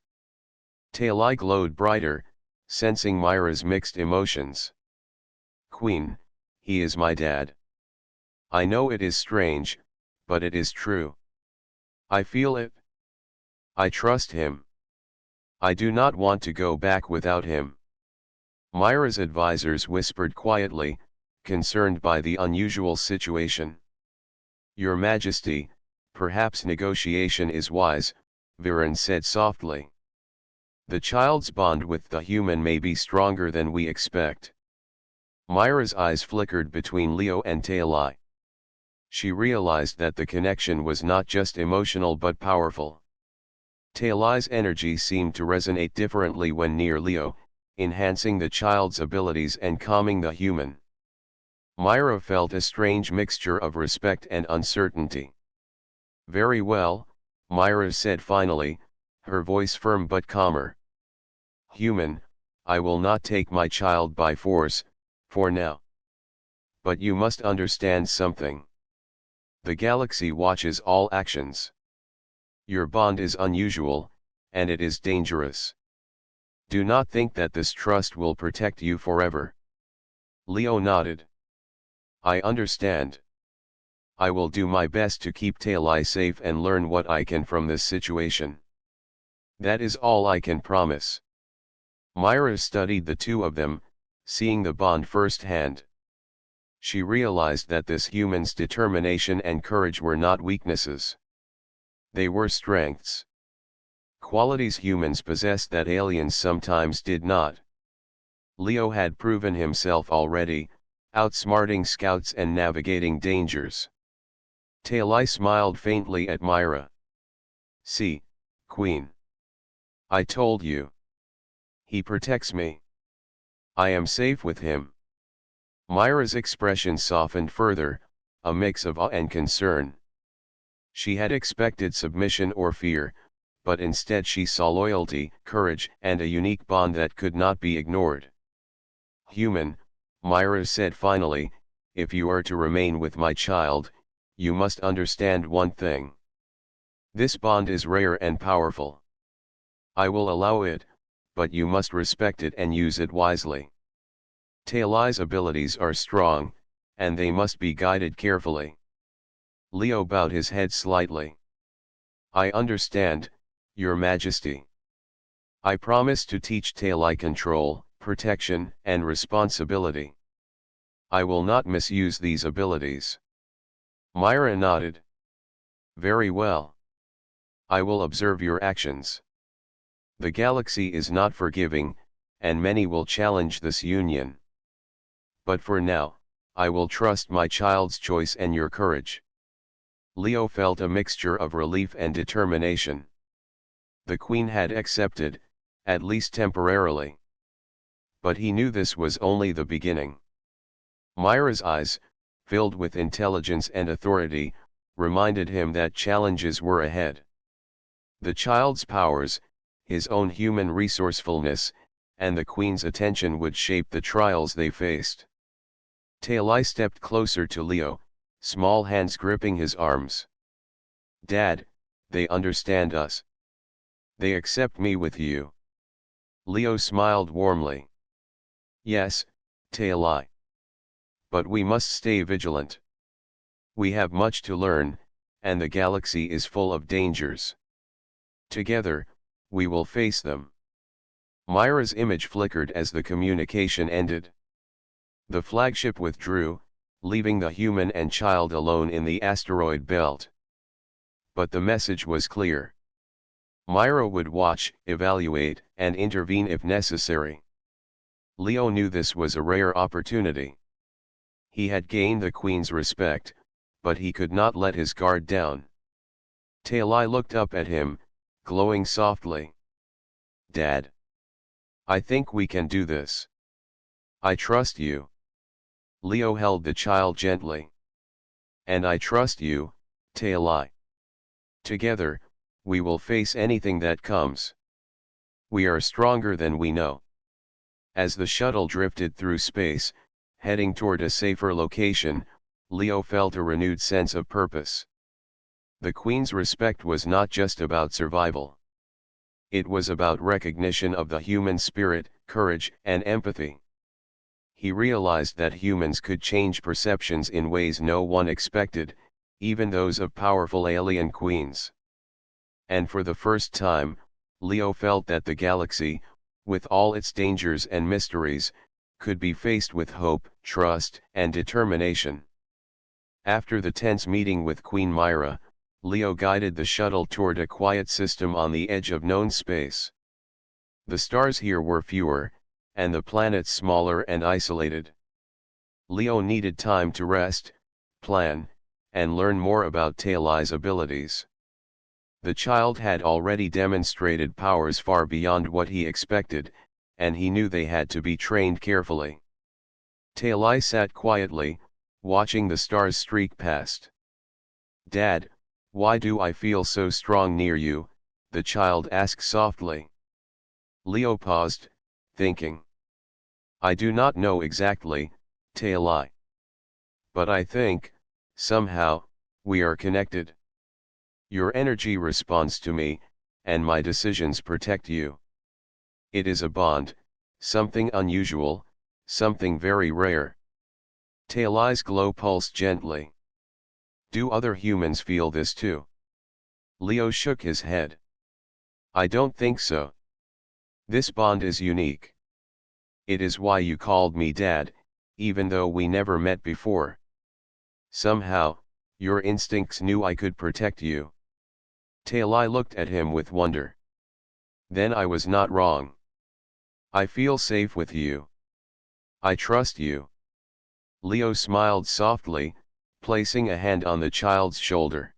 A: Talai glowed brighter, sensing Myra's mixed emotions. Queen, he is my dad. I know it is strange, but it is true. I feel it. I trust him. I do not want to go back without him. Myra's advisors whispered quietly, concerned by the unusual situation. Your Majesty, perhaps negotiation is wise, Viren said softly. The child's bond with the human may be stronger than we expect. Myra's eyes flickered between Leo and Talai. She realized that the connection was not just emotional but powerful. Talai's energy seemed to resonate differently when near Leo, enhancing the child's abilities and calming the human. Myra felt a strange mixture of respect and uncertainty. Very well, Myra said finally, her voice firm but calmer. Human, I will not take my child by force, for now. But you must understand something. The galaxy watches all actions. Your bond is unusual, and it is dangerous. Do not think that this trust will protect you forever. Leo nodded. I understand. I will do my best to keep Talai safe and learn what I can from this situation. That is all I can promise. Myra studied the two of them, seeing the bond firsthand. She realized that this human's determination and courage were not weaknesses. They were strengths. Qualities humans possessed that aliens sometimes did not. Leo had proven himself already, outsmarting scouts and navigating dangers. Talai smiled faintly at Myra. See, Queen. I told you. He protects me. I am safe with him. Myra's expression softened further, a mix of awe and concern. She had expected submission or fear, but instead she saw loyalty, courage, and a unique bond that could not be ignored. Human, Myra said finally, if you are to remain with my child, you must understand one thing. This bond is rare and powerful. I will allow it, but you must respect it and use it wisely. Talai's abilities are strong, and they must be guided carefully. Leo bowed his head slightly. I understand, Your Majesty. I promise to teach Talai control, protection, and responsibility. I will not misuse these abilities. Myra nodded. Very well. I will observe your actions. The galaxy is not forgiving, and many will challenge this union. But for now, I will trust my child's choice and your courage. Leo felt a mixture of relief and determination. The Queen had accepted, at least temporarily. But he knew this was only the beginning. Myra's eyes, filled with intelligence and authority, reminded him that challenges were ahead. The child's powers, his own human resourcefulness, and the Queen's attention would shape the trials they faced. Talai stepped closer to Leo, small hands gripping his arms. Dad, they understand us. They accept me with you. Leo smiled warmly. Yes, Talai. But we must stay vigilant. We have much to learn, and the galaxy is full of dangers. Together, we will face them. Myra's image flickered as the communication ended. The flagship withdrew, leaving the human and child alone in the asteroid belt. But the message was clear. Myra would watch, evaluate, and intervene if necessary. Leo knew this was a rare opportunity. He had gained the Queen's respect, but he could not let his guard down. Talai looked up at him, glowing softly. "Dad. I think we can do this. I trust you." Leo held the child gently. "And I trust you, Talai. Together, we will face anything that comes. We are stronger than we know." As the shuttle drifted through space, heading toward a safer location, Leo felt a renewed sense of purpose. The Queen's respect was not just about survival. It was about recognition of the human spirit, courage, and empathy. He realized that humans could change perceptions in ways no one expected, even those of powerful alien queens. And for the first time, Leo felt that the galaxy, with all its dangers and mysteries, could be faced with hope, trust, and determination. After the tense meeting with Queen Myra, Leo guided the shuttle toward a quiet system on the edge of known space. The stars here were fewer, and the planets smaller and isolated. Leo needed time to rest, plan, and learn more about Talai's abilities. The child had already demonstrated powers far beyond what he expected, and he knew they had to be trained carefully. Talai sat quietly, watching the stars streak past. "Dad, why do I feel so strong near you?" the child asked softly. Leo paused, thinking. "I do not know exactly, Talai. But I think, somehow, we are connected. Your energy responds to me, and my decisions protect you. It is a bond, something unusual, something very rare." Talai's glow pulsed gently. "Do other humans feel this too?" Leo shook his head. "I don't think so. This bond is unique. It is why you called me Dad, even though we never met before. Somehow, your instincts knew I could protect you." Talai looked at him with wonder. "Then I was not wrong. I feel safe with you. I trust you." Leo smiled softly, placing a hand on the child's shoulder.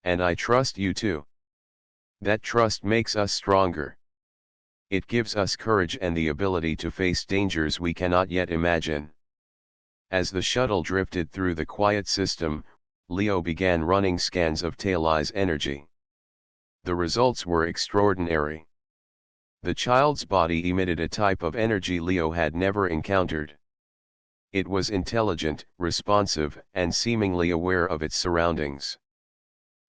A: "And I trust you too. That trust makes us stronger. It gives us courage and the ability to face dangers we cannot yet imagine." As the shuttle drifted through the quiet system, Leo began running scans of Talai's energy. The results were extraordinary. The child's body emitted a type of energy Leo had never encountered. It was intelligent, responsive, and seemingly aware of its surroundings.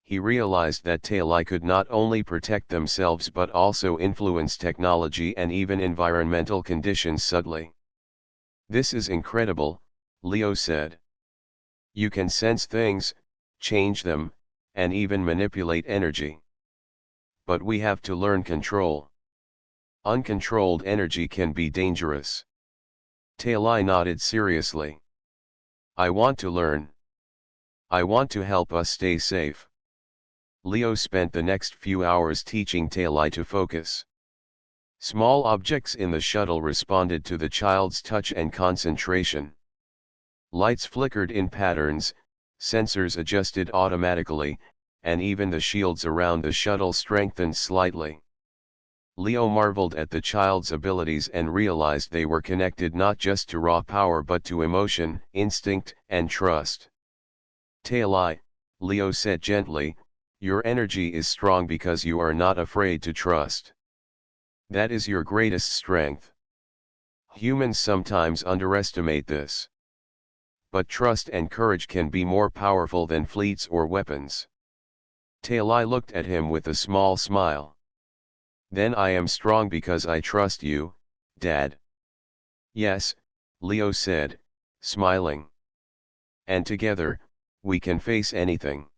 A: He realized that Talai could not only protect themselves but also influence technology and even environmental conditions subtly. "This is incredible," Leo said. "You can sense things, change them, and even manipulate energy. But we have to learn control. Uncontrolled energy can be dangerous." Talai nodded seriously. "I want to learn. I want to help us stay safe." Leo spent the next few hours teaching Talai to focus. Small objects in the shuttle responded to the child's touch and concentration. Lights flickered in patterns, sensors adjusted automatically, and even the shields around the shuttle strengthened slightly. Leo marveled at the child's abilities and realized they were connected not just to raw power but to emotion, instinct, and trust. "Talai," Leo said gently, "your energy is strong because you are not afraid to trust. That is your greatest strength. Humans sometimes underestimate this. But trust and courage can be more powerful than fleets or weapons." Talai looked at him with a small smile. "Then I am strong because I trust you, Dad." "Yes," Leo said, smiling. "And together, we can face anything."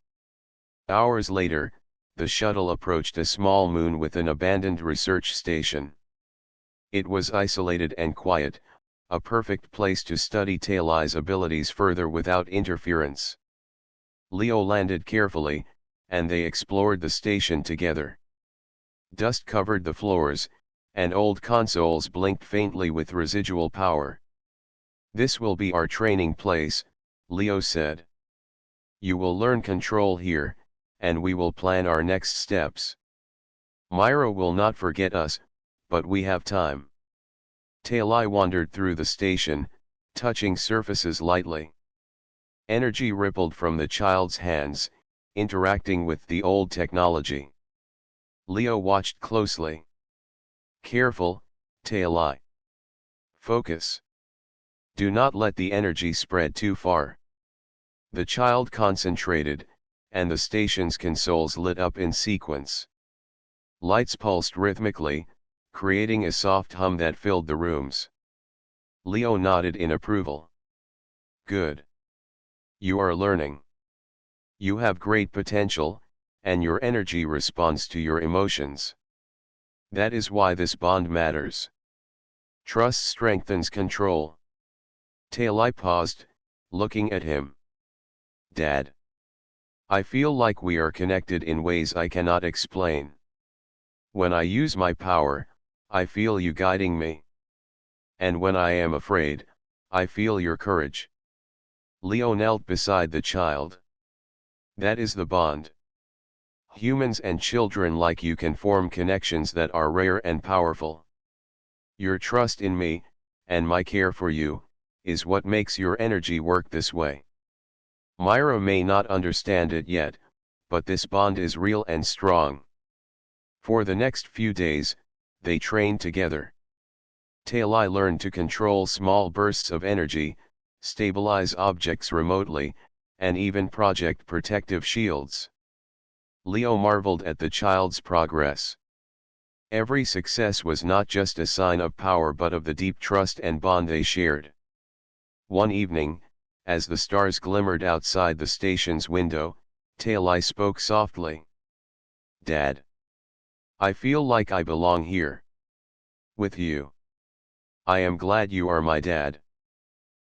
A: Hours later, the shuttle approached a small moon with an abandoned research station. It was isolated and quiet, a perfect place to study Talai's abilities further without interference. Leo landed carefully, and they explored the station together. Dust covered the floors, and old consoles blinked faintly with residual power. "This will be our training place," Leo said. "You will learn control here, and we will plan our next steps. Myra will not forget us, but we have time." Talai wandered through the station, touching surfaces lightly. Energy rippled from the child's hands, interacting with the old technology. Leo watched closely. "Careful, Talai. Focus. Do not let the energy spread too far." The child concentrated, and the station's consoles lit up in sequence. Lights pulsed rhythmically, creating a soft hum that filled the rooms. Leo nodded in approval. "Good. You are learning. You have great potential, and your energy responds to your emotions. That is why this bond matters. Trust strengthens control." Talai paused, looking at him. "Dad. I feel like we are connected in ways I cannot explain. When I use my power, I feel you guiding me. And when I am afraid, I feel your courage." Leo knelt beside the child. "That is the bond. Humans and children like you can form connections that are rare and powerful. Your trust in me, and my care for you, is what makes your energy work this way. Myra may not understand it yet, but this bond is real and strong." For the next few days, they trained together. Talai learned to control small bursts of energy, stabilize objects remotely, and even project protective shields. Leo marveled at the child's progress. Every success was not just a sign of power but of the deep trust and bond they shared. One evening, as the stars glimmered outside the station's window, Talai spoke softly. "Dad. I feel like I belong here. With you. I am glad you are my dad."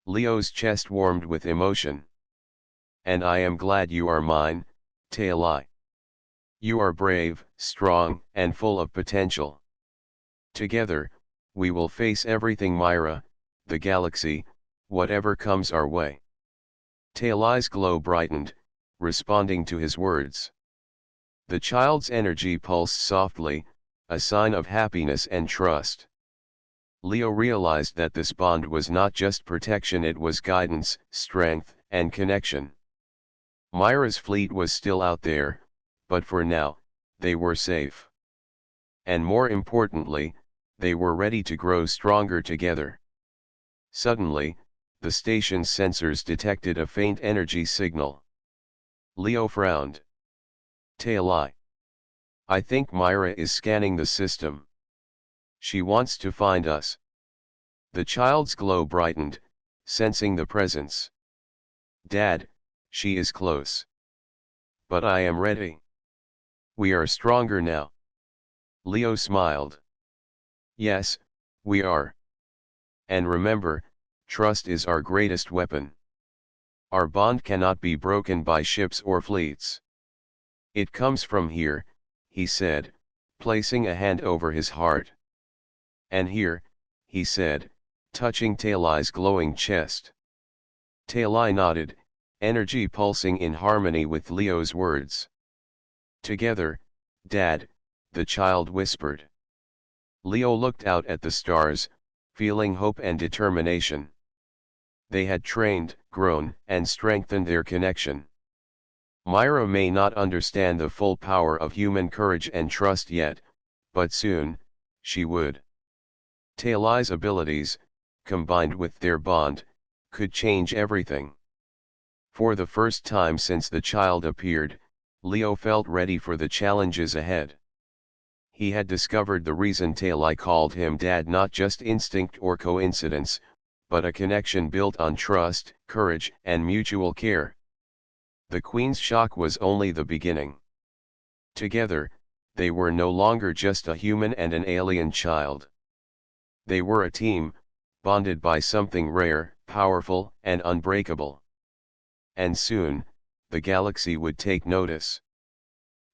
A: Leo's chest warmed with emotion. "And I am glad you are mine, Talai. You are brave, strong, and full of potential. Together, we will face everything, Myra, the galaxy, whatever comes our way." Talai's glow brightened, responding to his words. The child's energy pulsed softly, a sign of happiness and trust. Leo realized that this bond was not just protection, it was guidance, strength, and connection. Myra's fleet was still out there, but for now, they were safe. And more importantly, they were ready to grow stronger together. Suddenly, the station's sensors detected a faint energy signal. Leo frowned. "Talai. I think Myra is scanning the system. She wants to find us." The child's glow brightened, sensing the presence. "Dad, she is close. But I am ready. We are stronger now." Leo smiled. "Yes, we are. And remember, trust is our greatest weapon. Our bond cannot be broken by ships or fleets. It comes from here," he said, placing a hand over his heart. "And here," he said, touching Talai's glowing chest. Talai nodded, energy pulsing in harmony with Leo's words. "Together, Dad," the child whispered. Leo looked out at the stars, feeling hope and determination. They had trained, grown, and strengthened their connection. Myra may not understand the full power of human courage and trust yet, but soon, she would. Talai's abilities, combined with their bond, could change everything. For the first time since the child appeared, Leo felt ready for the challenges ahead. He had discovered the reason Talai called him Dad, not just instinct or coincidence, but a connection built on trust, courage, and mutual care. The Queen's shock was only the beginning. Together, they were no longer just a human and an alien child. They were a team, bonded by something rare, powerful, and unbreakable. And soon, the galaxy would take notice.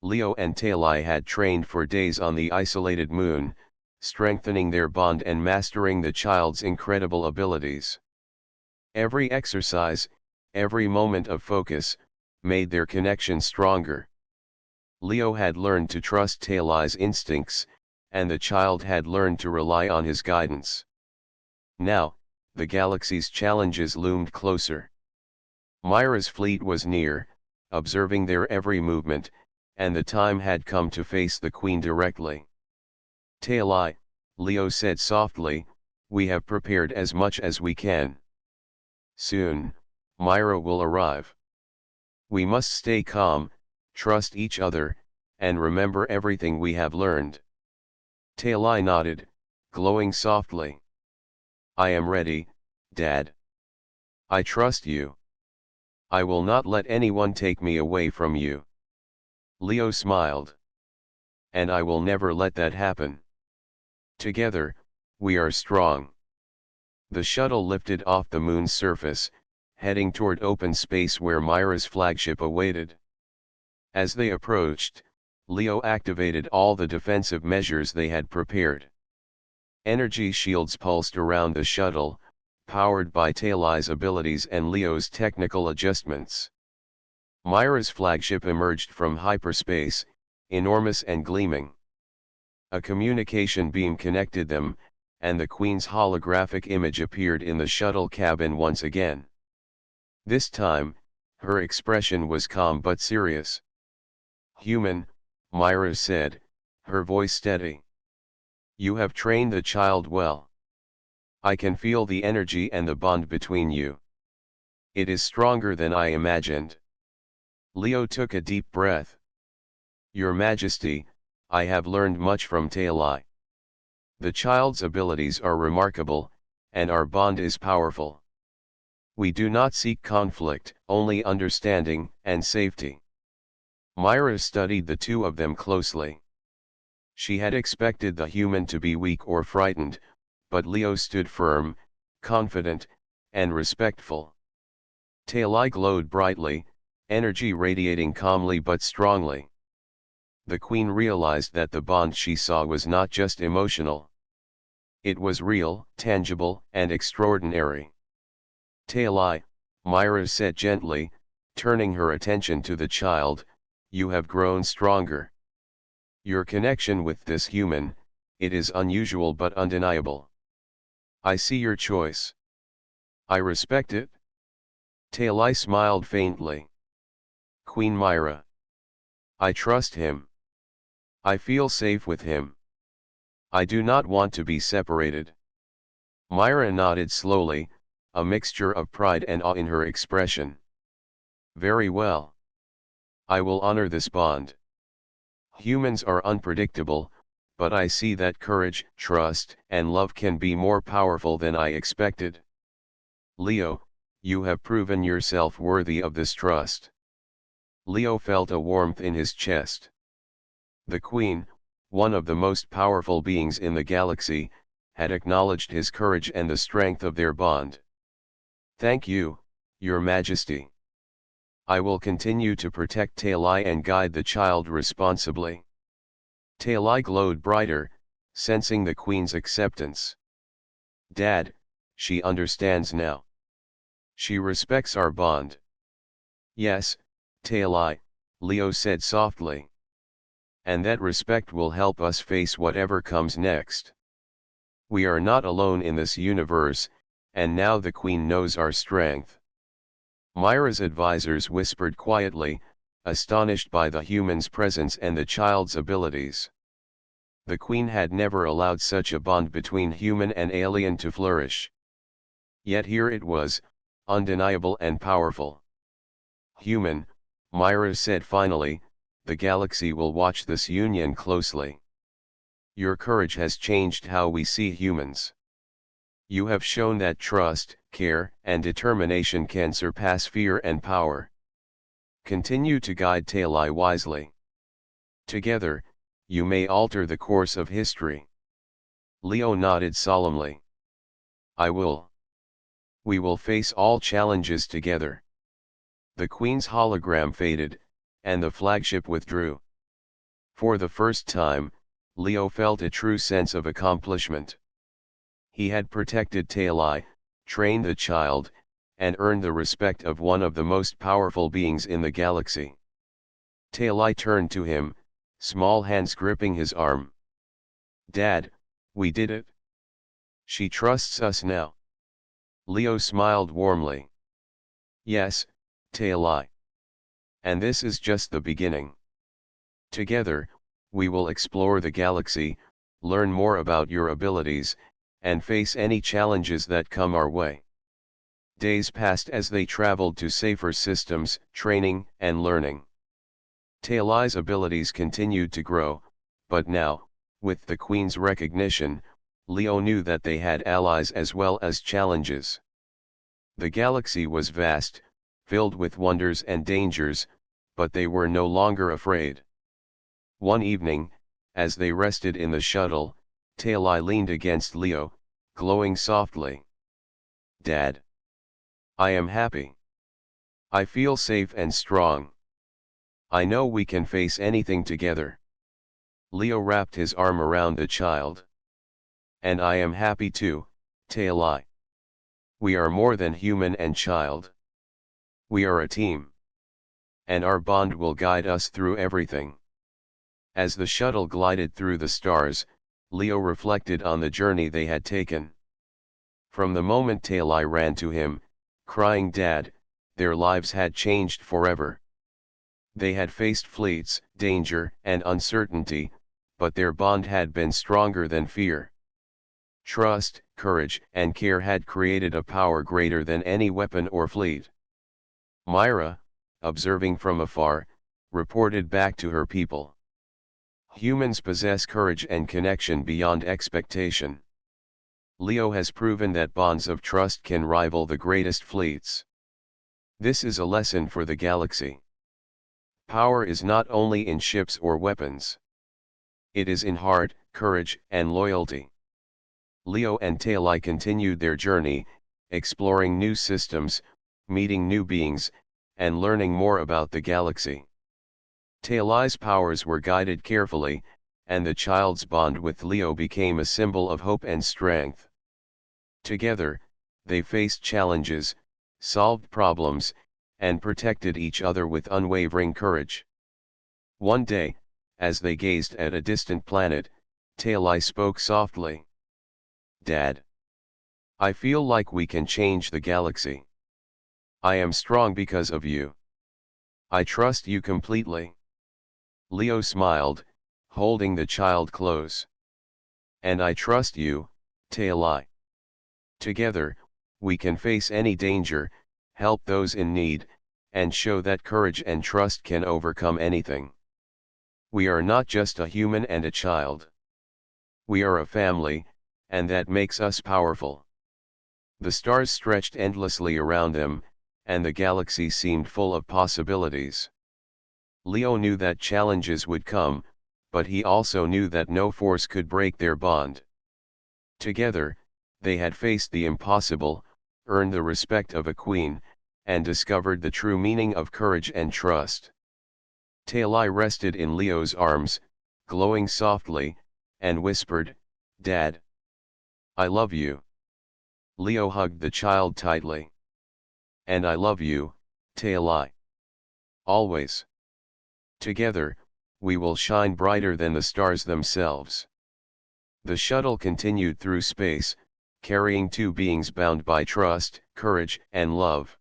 A: Leo and Talai had trained for days on the isolated moon, strengthening their bond and mastering the child's incredible abilities. Every exercise, every moment of focus, made their connection stronger. Leo had learned to trust Tailai's instincts, and the child had learned to rely on his guidance. Now, the galaxy's challenges loomed closer. Myra's fleet was near, observing their every movement, and the time had come to face the Queen directly. Tailai, Leo said softly, we have prepared as much as we can. Soon, Myra will arrive. We must stay calm, trust each other, and remember everything we have learned. Tailai nodded, glowing softly. I am ready, Dad. I trust you. I will not let anyone take me away from you. Leo smiled. And I will never let that happen. Together, we are strong. The shuttle lifted off the moon's surface, heading toward open space where Myra's flagship awaited. As they approached, Leo activated all the defensive measures they had prepared. Energy shields pulsed around the shuttle, powered by Tailai's abilities and Leo's technical adjustments. Myra's flagship emerged from hyperspace, enormous and gleaming. A communication beam connected them, and the Queen's holographic image appeared in the shuttle cabin once again. This time, her expression was calm but serious. Human, Myra said, her voice steady. You have trained the child well. I can feel the energy and the bond between you. It is stronger than I imagined. Leo took a deep breath. Your Majesty, I have learned much from Tailai. The child's abilities are remarkable, and our bond is powerful. We do not seek conflict, only understanding and safety. Myra studied the two of them closely. She had expected the human to be weak or frightened, but Leo stood firm, confident, and respectful. Tailai glowed brightly, energy radiating calmly but strongly. The Queen realized that the bond she saw was not just emotional. It was real, tangible, and extraordinary. Tailai, Myra said gently, turning her attention to the child, you have grown stronger. Your connection with this human, it is unusual but undeniable. I see your choice. I respect it. Tailai smiled faintly. Queen Myra. I trust him. I feel safe with him. I do not want to be separated. Myra nodded slowly, a mixture of pride and awe in her expression. Very well. I will honor this bond. Humans are unpredictable, but I see that courage, trust, and love can be more powerful than I expected. Leo, you have proven yourself worthy of this trust. Leo felt a warmth in his chest. The Queen, one of the most powerful beings in the galaxy, had acknowledged his courage and the strength of their bond. Thank you, Your Majesty. I will continue to protect Tailai and guide the child responsibly. Tailai glowed brighter, sensing the Queen's acceptance. Dad, she understands now. She respects our bond. Yes, Tailai, Leo said softly. And that respect will help us face whatever comes next. We are not alone in this universe, and now the Queen knows our strength. Myra's advisors whispered quietly, astonished by the human's presence and the child's abilities. The Queen had never allowed such a bond between human and alien to flourish. Yet here it was, undeniable and powerful. Human, Myra said finally, the galaxy will watch this union closely. Your courage has changed how we see humans. You have shown that trust, care, and determination can surpass fear and power. Continue to guide Tailai wisely. Together, you may alter the course of history. Leo nodded solemnly. I will. We will face all challenges together. The Queen's hologram faded, and the flagship withdrew. For the first time, Leo felt a true sense of accomplishment. He had protected Talai, trained the child, and earned the respect of one of the most powerful beings in the galaxy. Talai turned to him, small hands gripping his arm. "Dad, we did it. She trusts us now." Leo smiled warmly. "Yes, Talai. And this is just the beginning. Together, we will explore the galaxy, learn more about your abilities, and face any challenges that come our way." Days passed as they traveled to safer systems, training, and learning. Talai's abilities continued to grow, but now, with the Queen's recognition, Leo knew that they had allies as well as challenges. The galaxy was vast, filled with wonders and dangers, but they were no longer afraid. One evening, as they rested in the shuttle, Talai leaned against Leo, glowing softly. "Dad. I am happy. I feel safe and strong. I know we can face anything together." Leo wrapped his arm around the child. "And I am happy too, Talai. We are more than human and child. We are a team. And our bond will guide us through everything." As the shuttle glided through the stars, Leo reflected on the journey they had taken. From the moment Talai ran to him, crying "Dad," their lives had changed forever. They had faced fleets, danger, and uncertainty, but their bond had been stronger than fear. Trust, courage, and care had created a power greater than any weapon or fleet. Myra, observing from afar, reported back to her people. "Humans possess courage and connection beyond expectation. Leo has proven that bonds of trust can rival the greatest fleets. This is a lesson for the galaxy. Power is not only in ships or weapons. It is in heart, courage, and loyalty." Leo and Talai continued their journey, exploring new systems, meeting new beings, and learning more about the galaxy. Talai's powers were guided carefully, and the child's bond with Leo became a symbol of hope and strength. Together, they faced challenges, solved problems, and protected each other with unwavering courage. One day, as they gazed at a distant planet, Talai spoke softly. "Dad. I feel like we can change the galaxy. I am strong because of you. I trust you completely." Leo smiled, holding the child close. "And I trust you, Talai. Together, we can face any danger, help those in need, and show that courage and trust can overcome anything. We are not just a human and a child. We are a family, and that makes us powerful." The stars stretched endlessly around them, and the galaxy seemed full of possibilities. Leo knew that challenges would come, but he also knew that no force could break their bond. Together, they had faced the impossible, earned the respect of a queen, and discovered the true meaning of courage and trust. Talai rested in Leo's arms, glowing softly, and whispered, "Dad. I love you." Leo hugged the child tightly. "And I love you, Talai. Always. Together, we will shine brighter than the stars themselves." The shuttle continued through space, carrying two beings bound by trust, courage, and love.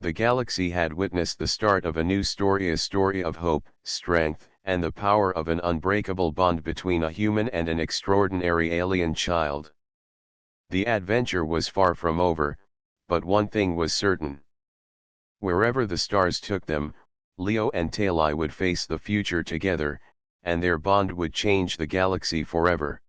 A: The galaxy had witnessed the start of a new story, a story of hope, strength, and the power of an unbreakable bond between a human and an extraordinary alien child. The adventure was far from over, but one thing was certain. Wherever the stars took them, Leo and Talai would face the future together, and their bond would change the galaxy forever.